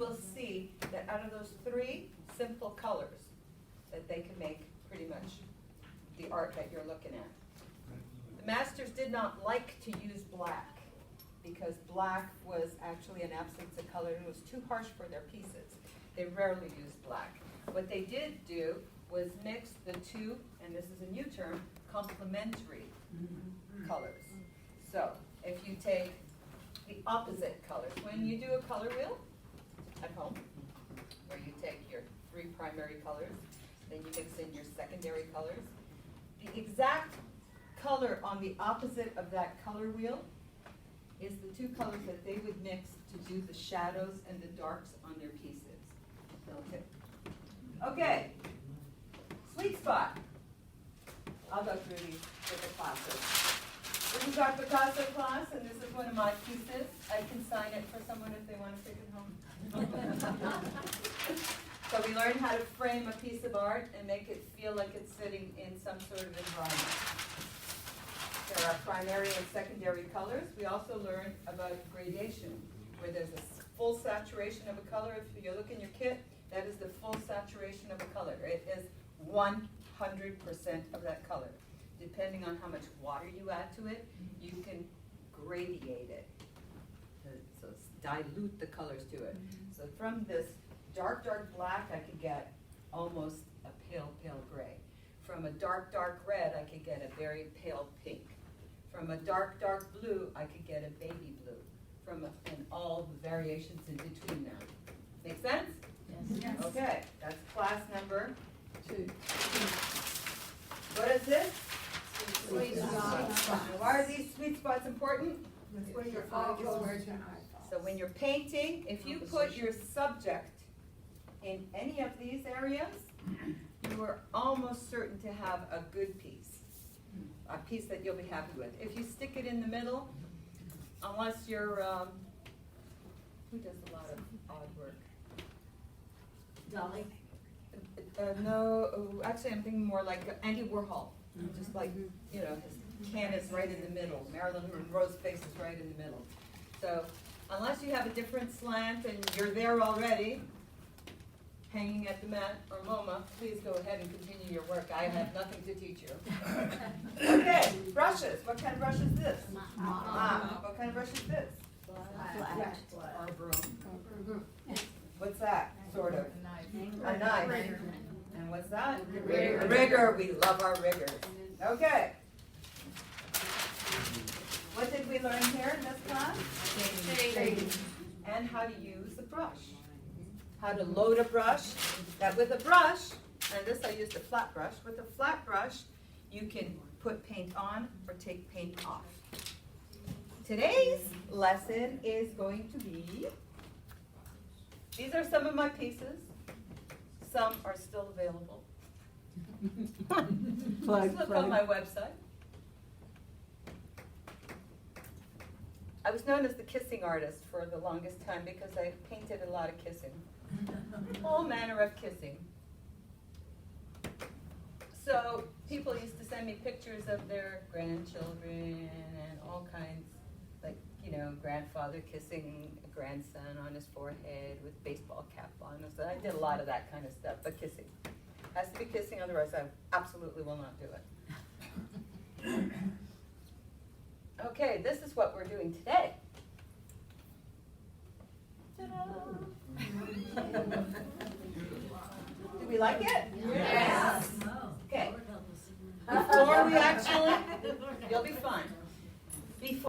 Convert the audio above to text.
will see that out of those 3 simple colors, that they can make pretty much the art that you're looking at. The masters did not like to use black because black was actually an absence of color and was too harsh for their pieces. They rarely used black. What they did do was mix the 2, and this is a new term, complementary colors. So if you take the opposite colors, when you do a color wheel at home, where you take your 3 primary colors, then you mix in your secondary colors, the exact color on the opposite of that color wheel is the 2 colors that they would mix to do the shadows and the darks on their pieces. Okay. Okay. Sweet spot. I'll go through these with the classes. This is our Picasso class, and this is one of my pieces. I can sign it for someone if they want to take it home. So we learn how to frame a piece of art and make it feel like it's sitting in some sort of environment. There are primary and secondary colors. We also learn about gradation, where there's a full saturation of a color. If you look in your kit, that is the full saturation of a color. It is 100% of that color. Depending on how much water you add to it, you can gradiate it. So dilute the colors to it. So from this dark, dark black, I could get almost a pale, pale gray. From a dark, dark red, I could get a very pale pink. From a dark, dark blue, I could get a baby blue. And all the variations in between there. Make sense? Yes. Okay, that's class number 2. What is this? Sweet spots. Why are these sweet spots important? That's where your eye goes. So when you're painting, if you put your subject in any of these areas, you are almost certain to have a good piece. A piece that you'll be happy with. If you stick it in the middle, unless you're, who does a lot of odd work? Dolly. No, actually I'm thinking more like Andy Warhol. Just like, you know, his can is right in the middle. Marilyn Monroe's face is right in the middle. So unless you have a different slant and you're there already, hanging at the mat or MoMA, please go ahead and continue your work. I have nothing to teach you. Okay, brushes. What kind of brush is this? What kind of brush is this? Flat. Or a broom. What's that? Sort of. A knife. And what's that? Rigger. Rigger. We love our riggers. Okay. What did we learn here in this class? Shading. And how to use a brush. How to load a brush. That with a brush, and this I used a flat brush, with a flat brush you can put paint on or take paint off. Today's lesson is going to be, these are some of my pieces. Some are still available. Just look on my website. I was known as the kissing artist for the longest time because I painted a lot of kissing. All manner of kissing. So people used to send me pictures of their grandchildren and all kinds, like, you know, grandfather kissing a grandson on his forehead with baseball cap on. So I did a lot of that kind of stuff, but kissing. Has to be kissing, otherwise I absolutely will not do it. Okay, this is what we're doing today. Do we like it? Yes. Okay. Before we actually, you'll be fine. Before